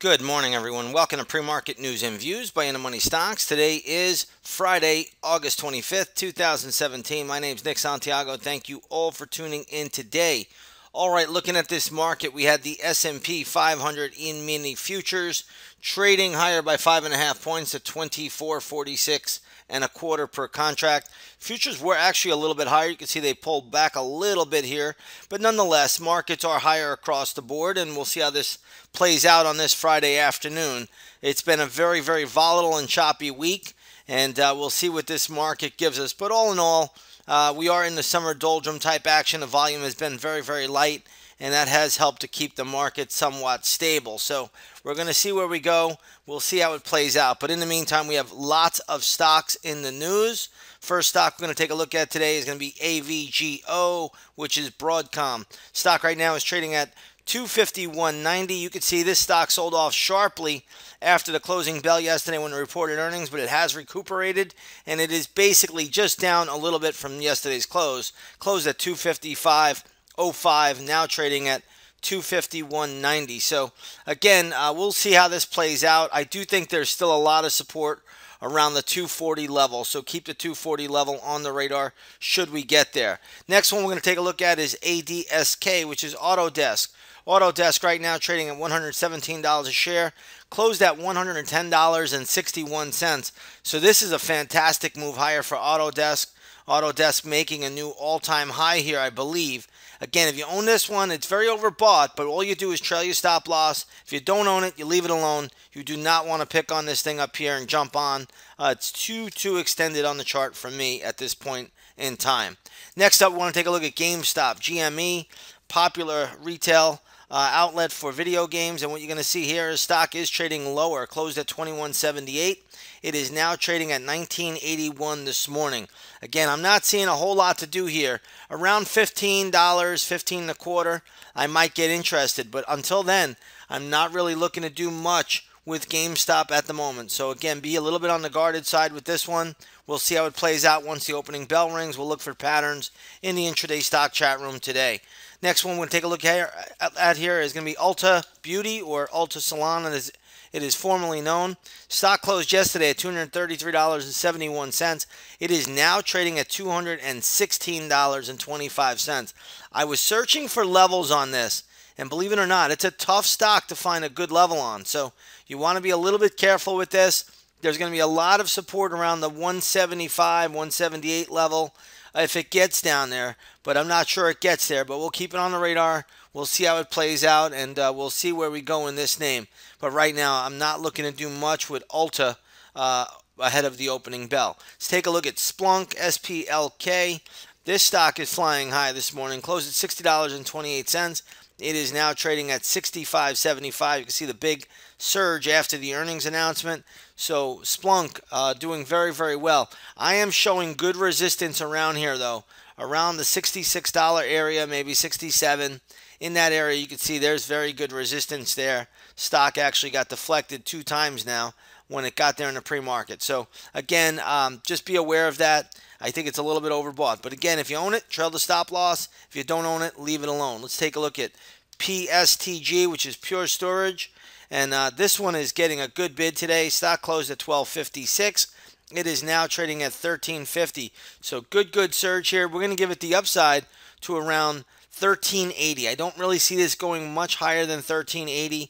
Good morning, everyone. Welcome to Pre-Market News and Views by InTheMoneyStocks. Today is Friday, August 25th, 2017. My name is Nick Santiago. Thank you all for tuning in today. All right, looking at this market, we had the S&P 500 in mini futures trading higher by 5.5 points at 24.46 and a quarter per contract. Futures were actually a little bit higher. You can see they pulled back a little bit here, but nonetheless, markets are higher across the board, and we'll see how this plays out on this Friday afternoon. It's been a very, very volatile and choppy week, and we'll see what this market gives us. But all in all, we are in the summer doldrum type action. The volume has been very, very light, and that has helped to keep the market somewhat stable. So we're going to see where we go. We'll see how it plays out. But in the meantime, we have lots of stocks in the news. First stock we're going to take a look at today is going to be AVGO, which is Broadcom. Stock right now is trading at $251.90. You can see this stock sold off sharply after the closing bell yesterday when it reported earnings, but it has recuperated, and it is basically just down a little bit from yesterday's close. Closed at $255.05, now trading at $251.90. So again, we'll see how this plays out. I do think there's still a lot of support around the 240 level, so keep the 240 level on the radar should we get there. Next one we're going to take a look at is ADSK, which is Autodesk. Autodesk right now trading at $117 a share, closed at $110.61. So this is a fantastic move higher for Autodesk. Autodesk making a new all-time high here, I believe. Again, if you own this one, it's very overbought, but all you do is trail your stop loss. If you don't own it, you leave it alone. You do not want to pick on this thing up here and jump on. It's too extended on the chart for me at this point in time. Next up, we want to take a look at GameStop. GME, popular retail outlet for video games, and what you're going to see here is stock is trading lower, closed at $21.78. It is now trading at $19.81 this morning. Again, I'm not seeing a whole lot to do here. Around $15, $15.25, I might get interested, but until then, I'm not really looking to do much with GameStop at the moment. So again, be a little bit on the guarded side with this one. We'll see how it plays out once the opening bell rings. We'll look for patterns in the intraday stock chat room today. Next one we're going to take a look at here is going to be ULTA Beauty, or ULTA Salon, as it is formerly known. Stock closed yesterday at $233.71. It is now trading at $216.25. I was searching for levels on this, and believe it or not, it's a tough stock to find a good level on. So you want to be a little bit careful with this. There's going to be a lot of support around the 175, 178 level if it gets down there, but I'm not sure it gets there. But we'll keep it on the radar. We'll see how it plays out, and we'll see where we go in this name. But right now, I'm not looking to do much with ULTA ahead of the opening bell. Let's take a look at SPLK, SPLK. This stock is flying high this morning, closed at $60.28. It is now trading at $65.75. You can see the big surge after the earnings announcement. So SPLK doing very, very well. I am showing good resistance around here, though. Around the $66 area, maybe 67. In that area, you can see there's very good resistance there. Stock actually got deflected 2 times now when it got there in the pre-market. So again, just be aware of that. I think it's a little bit overbought. But again, if you own it, trail the stop loss. If you don't own it, leave it alone. Let's take a look at PSTG, which is Pure Storage. And this one is getting a good bid today. Stock closed at $12.56. It is now trading at $13.50. So good surge here. We're going to give it the upside to around $13.80. I don't really see this going much higher than $13.80.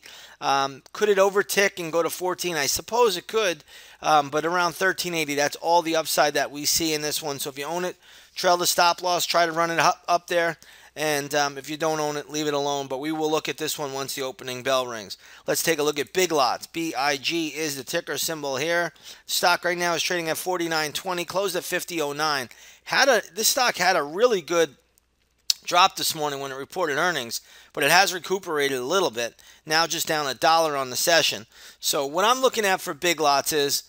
Could it overtick and go to $14? I suppose it could, but around $13.80, that's all the upside that we see in this one. So if you own it, trail the stop loss, try to run it up there. And if you don't own it, leave it alone. But we will look at this one once the opening bell rings. Let's take a look at Big Lots. BIG is the ticker symbol here. Stock right now is trading at $49.20, closed at $50.09. This stock had a really good drop this morning when it reported earnings, but it has recuperated a little bit. Now just down $1 on the session. So what I'm looking at for Big Lots is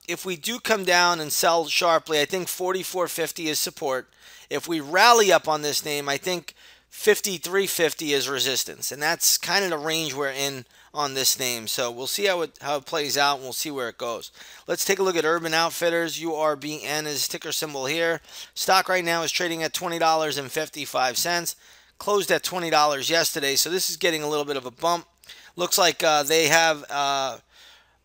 if we do come down and sell sharply, I think $44.50 is support. If we rally up on this name, I think $53.50 is resistance, and that's kind of the range we're in on this name. So we'll see how it plays out, and we'll see where it goes. Let's take a look at Urban Outfitters. URBN is ticker symbol here. Stock right now is trading at $20.55. Closed at $20 yesterday, so this is getting a little bit of a bump. Looks like they have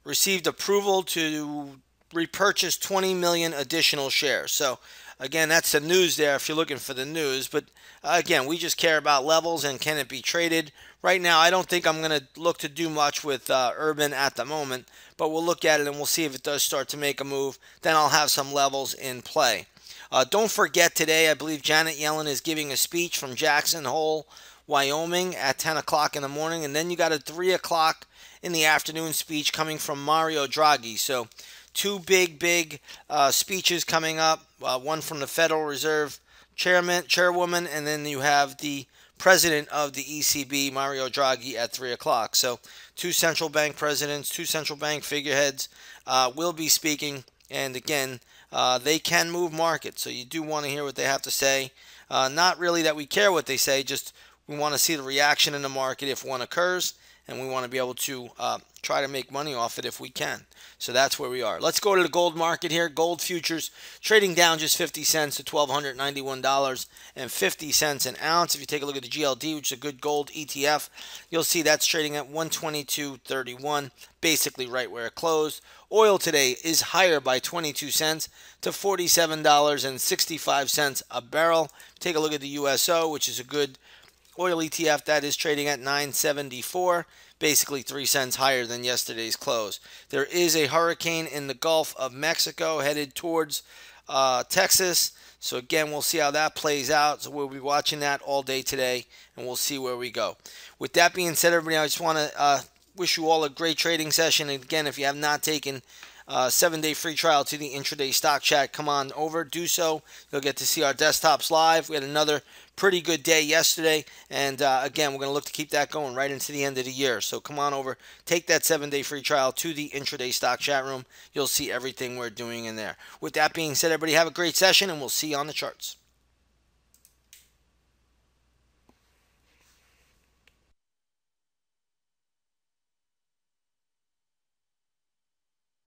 received approval to repurchase 20 million additional shares. So again, that's the news there if you're looking for the news. But again, we just care about levels and can it be traded. Right now, I don't think I'm going to look to do much with Urban at the moment, but we'll look at it and we'll see if it does start to make a move. Then I'll have some levels in play. Don't forget today, I believe Janet Yellen is giving a speech from Jackson Hole, Wyoming at 10 o'clock in the morning. And then you got a 3 o'clock in the afternoon speech coming from Mario Draghi. So two big speeches coming up. One from the Federal Reserve chairwoman, and then you have the president of the ECB, Mario Draghi, at 3 o'clock. So two central bank presidents, two central bank figureheads will be speaking. And again, they can move markets. So you do want to hear what they have to say. Not really that we care what they say, just we want to see the reaction in the market if one occurs. And we want to be able to try to make money off it if we can. So that's where we are. Let's go to the gold market here. Gold futures trading down just 50 cents to $1,291.50 an ounce. If you take a look at the GLD, which is a good gold ETF, you'll see that's trading at 122.31, basically right where it closed. Oil today is higher by 22 cents to $47.65 a barrel. Take a look at the USO, which is a good oil ETF, that is trading at $9.74, basically 3 cents higher than yesterday's close. There is a hurricane in the Gulf of Mexico headed towards Texas. So again, we'll see how that plays out. So we'll be watching that all day today, and we'll see where we go. With that being said, everybody, I just want to wish you all a great trading session. And again, if you have not taken 7-day free trial to the intraday stock chat, come on over, do so. You'll get to see our desktops live. We had another pretty good day yesterday, and again, we're going to look to keep that going right into the end of the year. So come on over, take that 7-day free trial to the intraday stock chat room. You'll see everything we're doing in there. With that being said, everybody, have a great session, and we'll see you on the charts.